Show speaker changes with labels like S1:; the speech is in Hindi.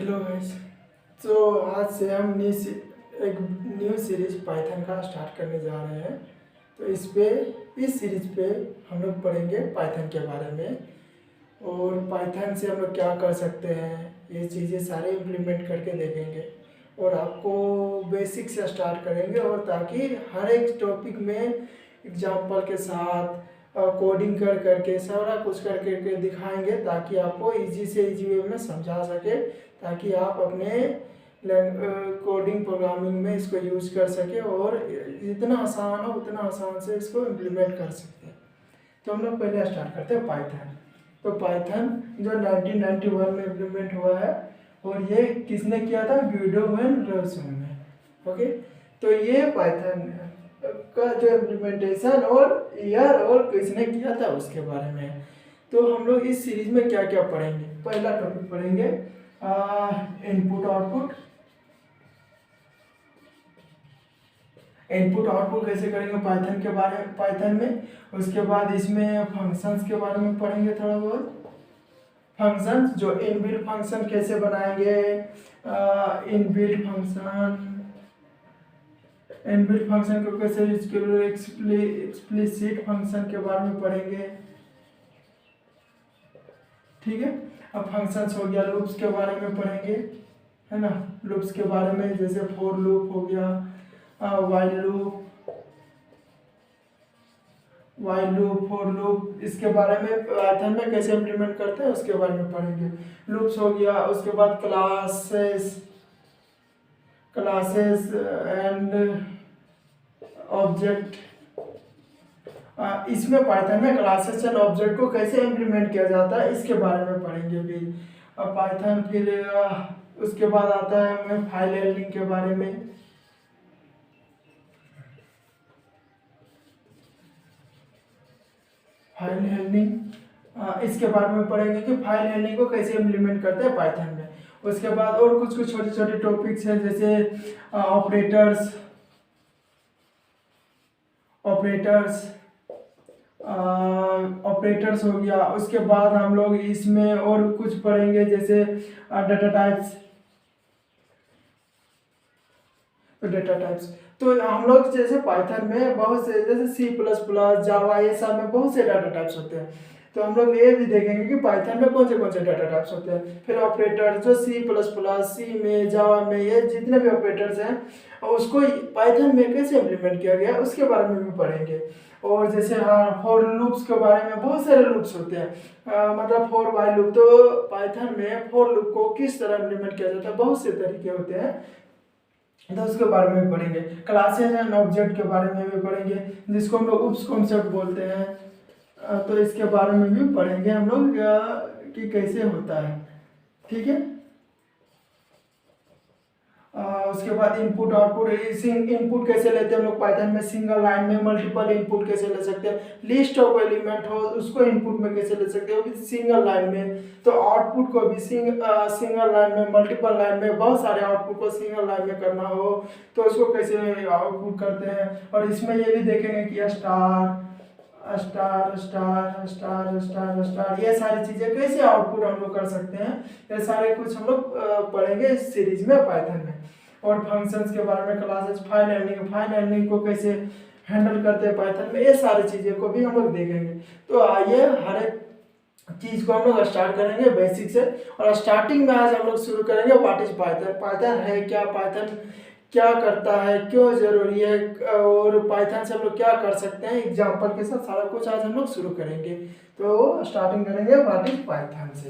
S1: Hello guys. तो आज से हम एक न्यू सीरीज पाइथन का स्टार्ट करने जा रहे हैं। तो इस सीरीज पे हम लोग पढ़ेंगे पाइथन के बारे में और पाइथन से हम लोग क्या कर सकते हैं, ये चीज़ें सारे इम्प्लीमेंट करके देखेंगे और आपको बेसिक से स्टार्ट करेंगे और ताकि हर एक टॉपिक में एग्जाम्पल के साथ कोडिंग कर करके सारा कुछ कर करके दिखाएंगे ताकि आपको इजी से इजी वे में समझा सके, ताकि आप अपने कोडिंग प्रोग्रामिंग में इसको यूज़ कर सके और जितना आसान हो उतना आसान से इसको इम्प्लीमेंट कर सकते हैं। तो हम लोग पहले स्टार्ट करते हैं पाइथन। तो पाइथन जो 1991 में इम्प्लीमेंट हुआ है और ये किसने किया था? ग्यूडो वैन रोसम ने। ओके, तो ये पाइथन का जो इम्प्लीमेंटेशन और ईयर और किसने किया था उसके बारे में है। तो हम लोग इस सीरीज में क्या क्या पढ़ेंगे? पहला टॉपिक पढ़ेंगे इनपुट आउटपुट। इनपुट आउटपुट कैसे करेंगे पाइथन में। उसके बाद इसमें फंक्शंस के बारे में पढ़ेंगे थोड़ा बहुत। फंक्शंस जो इनबिल्ट फंक्शन कैसे बनाएंगे, इनबिल्ट फंक्शन को कैसे एक्सप्लिसिट फंक्शन के बारे में पढ़ेंगे। ठीक है, अब फंक्शंस हो गया, लूप्स के बारे में पढ़ेंगे, है ना। लूप्स के बारे में जैसे फॉर लूप हो गया, वाइल लूप, फॉर लूप, इसके बारे में पाइथन में कैसे इम्प्लीमेंट करते हैं उसके बारे में पढ़ेंगे। लूप्स हो गया, उसके बाद क्लासेस एंड ऑब्जेक्ट। इसमें पाइथन में क्लासेस एंड ऑब्जेक्ट को कैसे इम्प्लीमेंट किया जाता है इसके बारे में पढ़ेंगे भी पाइथन। फिर उसके बाद आता है हमें फाइल हैंडलिंग के बारे में। फाइल हैंडलिंग इसके बारे में पढ़ेंगे कि फाइल हैंडलिंग को कैसे इम्प्लीमेंट करते हैं पाइथन में। उसके बाद और कुछ छोटे छोटे टॉपिक्स हैं जैसे ऑपरेटर्स हो गया। उसके बाद हम लोग इसमें और कुछ पढ़ेंगे जैसे डाटा टाइप्स। तो हम लोग जैसे पाइथन में बहुत से जैसे C++, जावा, ये सब में बहुत से डाटा टाइप्स होते हैं। तो हम लोग ये भी देखेंगे कि पाइथन में कौन से डाटा टाइप्स होते हैं। फिर ऑपरेटर जो C++, सी में, जावा में, ये जितने भी ऑपरेटर्स हैं उसको पाइथन में कैसे इम्प्लीमेंट किया गया उसके बारे में भी पढ़ेंगे। और जैसे फॉर लूप्स के बारे में बहुत सारे लूप्स होते हैं, मतलब फॉर वाइल लूप। तो पाइथन में फॉर लूप को किस तरह इम्प्लीमेंट किया जाता है, बहुत से तरीके होते हैं, तो उसके बारे में भी पढ़ेंगे। क्लासेस एंड ऑब्जेक्ट के बारे में भी पढ़ेंगे जिसको हम लोग उप्स कॉन्सेप्ट बोलते हैं। तो इसके बारे में भी पढ़ेंगे हम लोग कि कैसे होता है। ठीक है, उसके बाद इनपुट आउटपुट। इनपुट कैसे लेते हैं हम लोग पाइथन में, सिंगल लाइन में मल्टीपल इनपुट कैसे ले सकते हैं। लिस्ट ऑफ एलिमेंट हो उसको इनपुट में कैसे ले सकते हैं, वो भी सिंगल लाइन में। तो आउटपुट को भी सिंगल लाइन में, मल्टीपल लाइन में, बहुत सारे आउटपुट को सिंगल लाइन में करना हो तो उसको कैसे आउटपुट करते हैं। और इसमें ये भी देखेंगे कि स्टार ये सारी चीजें कैसे आउटपुट हम लोग कर सकते हैं। ये सारे कुछ हम लोग पढ़ेंगे इस सीरीज में पाइथन में। और फंक्शंस के बारे में, क्लासेस, फाइल हैंडलिंग को कैसे हैंडल करते हैं पाइथन में, ये सारी चीजें को भी हम लोग देखेंगे। तो आइए हर एक चीज को हम लोग स्टार्ट करेंगे बेसिक से। और स्टार्टिंग में आज हम लोग शुरू करेंगे व्हाट इज पाइथन। पाइथन है क्या, पाइथन क्या करता है, क्यों जरूरी है और पाइथन से हम लोग क्या कर सकते हैं, एग्जाम्पल के साथ सारा कुछ आज हम लोग शुरू करेंगे। तो स्टार्टिंग करेंगे व्हाट इज पाइथन से।